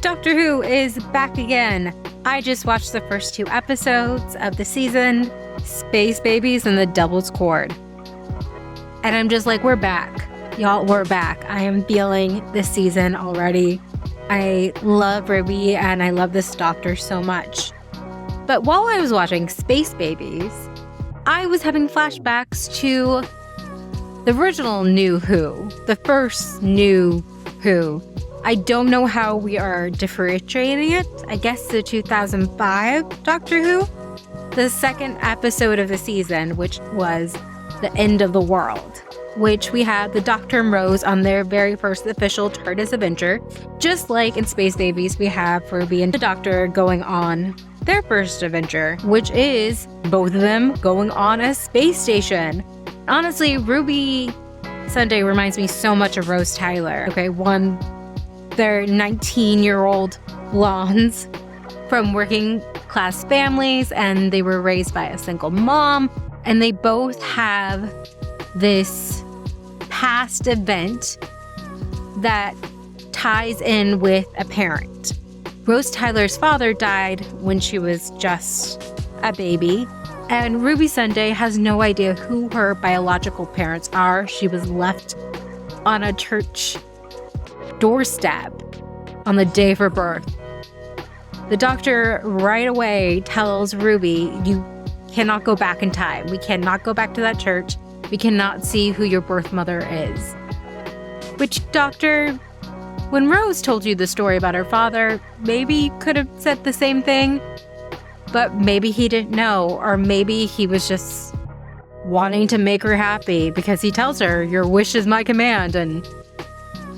Doctor Who is back again. I just watched the first 2 episodes of the season, Space Babies and the Devil's Cord. And I'm just like, we're back. Y'all, we're back. I am feeling this season already. I love Ruby and I love this Doctor so much. But while I was watching Space Babies, I was having flashbacks to the original New Who, the first New Who. I don't know how we are differentiating it. I guess the 2005 Doctor Who. The second episode of the season, which was The End of the World, which we had the Doctor and Rose on their very first official TARDIS adventure. Just like in Space Babies, we have Ruby and the Doctor going on their first adventure, which is both of them going on a space station. Honestly, Ruby Sunday reminds me so much of Rose Tyler. Okay, one, they're 19-year-old blondes from working class families, and they were raised by a single mom, and they both have this past event that ties in with a parent. Rose Tyler's father died when she was just a baby, and Ruby Sunday has no idea who her biological parents are. She was left on a church doorstep on the day of her birth. The Doctor right away tells Ruby, you cannot go back in time. We cannot go back to that church. We cannot see who your birth mother is. Which, Doctor, when Rose told you the story about her father, maybe you could have said the same thing, but maybe he didn't know, or maybe he was just wanting to make her happy because he tells her, your wish is my command, and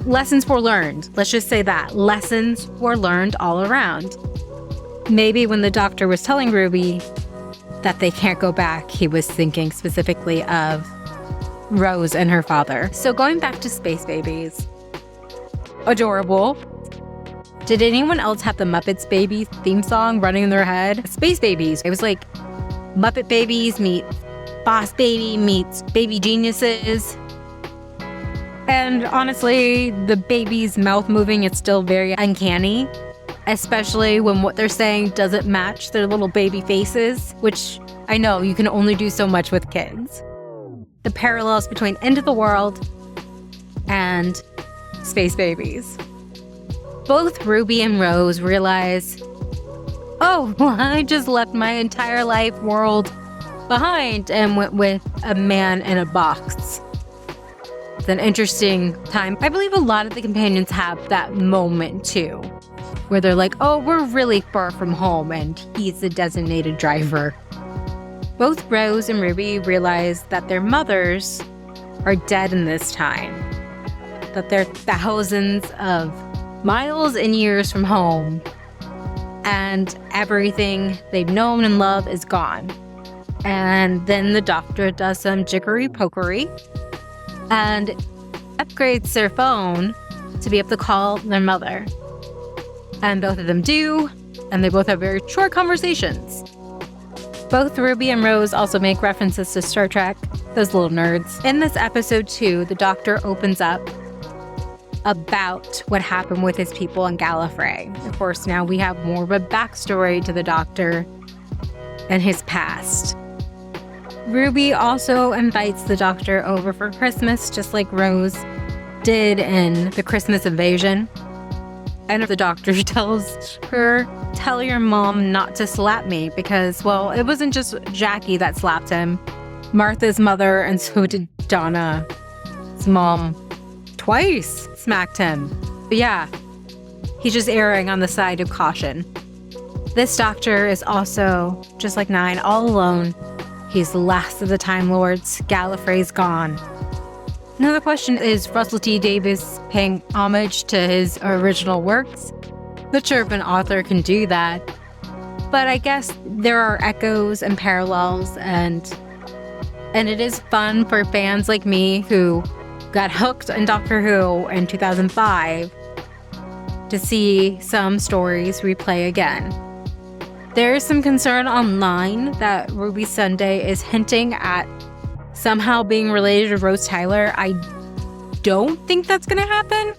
lessons were learned. Let's just say that. Lessons were learned all around. Maybe when the Doctor was telling Ruby that they can't go back, he was thinking specifically of Rose and her father. So going back to Space Babies. Adorable. Did anyone else have the Muppets Babies theme song running in their head? Space Babies. It was like Muppet Babies meet Boss Baby meets Baby Geniuses. And honestly, the baby's mouth moving is still very uncanny, especially when what they're saying doesn't match their little baby faces, which I know you can only do so much with kids. The parallels between End of the World and Space Babies. Both Ruby and Rose realize, oh, well, I just left my entire life world behind and went with a man in a box. It's an interesting time. I believe a lot of the companions have that moment too, where they're like, oh, we're really far from home and he's the designated driver. Both Rose and Ruby realize that their mothers are dead in this time, that they're thousands of miles and years from home, and everything they've known and loved is gone. And then the Doctor does some jiggery-pokery and upgrades their phone to be able to call their mother. And both of them do, and they both have very short conversations. Both Ruby and Rose also make references to Star Trek, those little nerds. In this episode 2, the Doctor opens up about what happened with his people in Gallifrey. Of course, now we have more of a backstory to the Doctor and his past. Ruby also invites the Doctor over for Christmas, just like Rose did in the Christmas Invasion. And the Doctor tells her, tell your mom not to slap me because, well, it wasn't just Jackie that slapped him. Martha's mother and so did Donna's mom twice smacked him. But yeah, he's just erring on the side of caution. This Doctor is also, just like Nine, all alone. He's the last of the Time Lords. Gallifrey's gone. Another question, is Russell T Davies paying homage to his original works? Not sure if an author can do that, but I guess there are echoes and parallels, and it is fun for fans like me who got hooked in Doctor Who in 2005 to see some stories replay again. There is some concern online that Ruby Sunday is hinting at somehow being related to Rose Tyler. I don't think that's going to happen.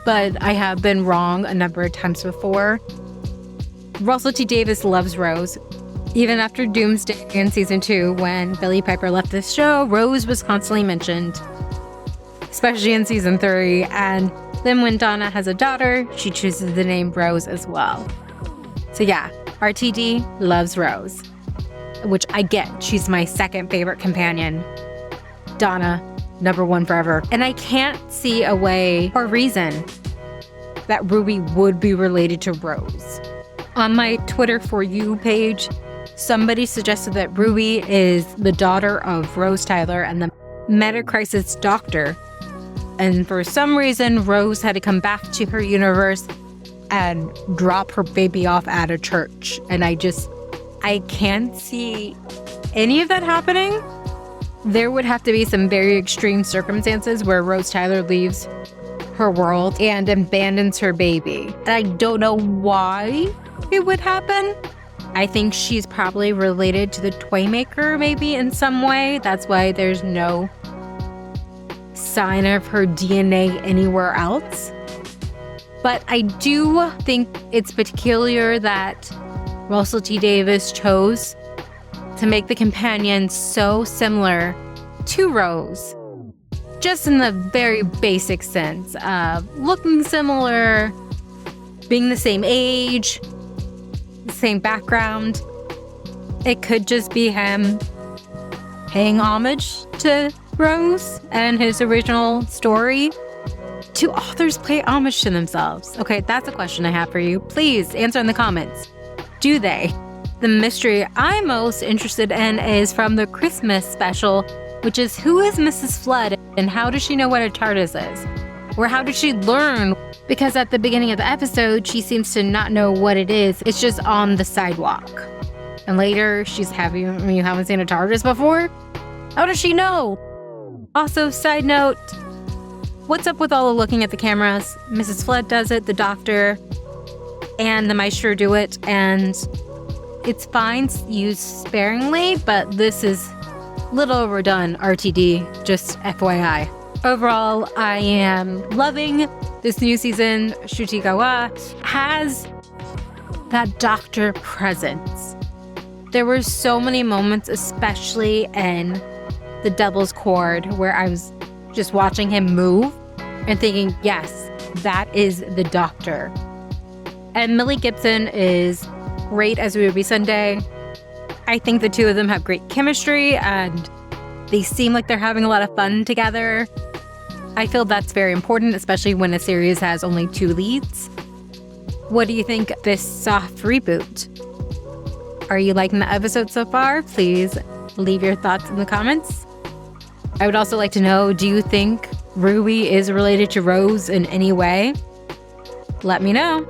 but I have been wrong a number of times before. Russell T Davies loves Rose. Even after Doomsday in season 2, when Billie Piper left the show, Rose was constantly mentioned, especially in season 3. And then when Donna has a daughter, she chooses the name Rose as well. So yeah, RTD loves Rose, which I get. She's my second favorite companion. Donna, number 1 forever. And I can't see a way or reason that Ruby would be related to Rose. On my Twitter For You page, somebody suggested that Ruby is the daughter of Rose Tyler and the Metacrisis doctor. And for some reason, Rose had to come back to her universe and drop her baby off at a church. And I can't see any of that happening. There would have to be some very extreme circumstances where Rose Tyler leaves her world and abandons her baby. And I don't know why it would happen. I think she's probably related to the Toymaker maybe in some way. That's why there's no sign of her DNA anywhere else. But I do think it's peculiar that Russell T Davies chose to make the companion so similar to Rose. Just in the very basic sense of looking similar, being the same age, same background. It could just be him paying homage to Rose and his original story. Do authors pay homage to themselves? Okay, that's a question I have for you. Please answer in the comments. Do they? The mystery I'm most interested in is from the Christmas special, which is who is Mrs. Flood and how does she know what a TARDIS is? Or how did she learn? Because at the beginning of the episode, she seems to not know what it is. It's just on the sidewalk. And later, you haven't seen a TARDIS before? How does she know? Also, side note, what's up with all the looking at the cameras? Mrs. Flood does it, the doctor, and the maestro do it, and it's fine, used sparingly, but this is a little overdone, RTD, just FYI. Overall, I am loving this new season. Ncuti Gatwa has that doctor presence. There were so many moments, especially in the Devil's Cord, where I was just watching him move and thinking, yes, that is the doctor. And Millie Gibson is great as Ruby Sunday. I think the two of them have great chemistry and they seem like they're having a lot of fun together. I feel that's very important, especially when a series has only 2 leads. What do you think of this soft reboot? Are you liking the episode so far? Please leave your thoughts in the comments. I would also like to know, do you think Ruby is related to Rose in any way? Let me know.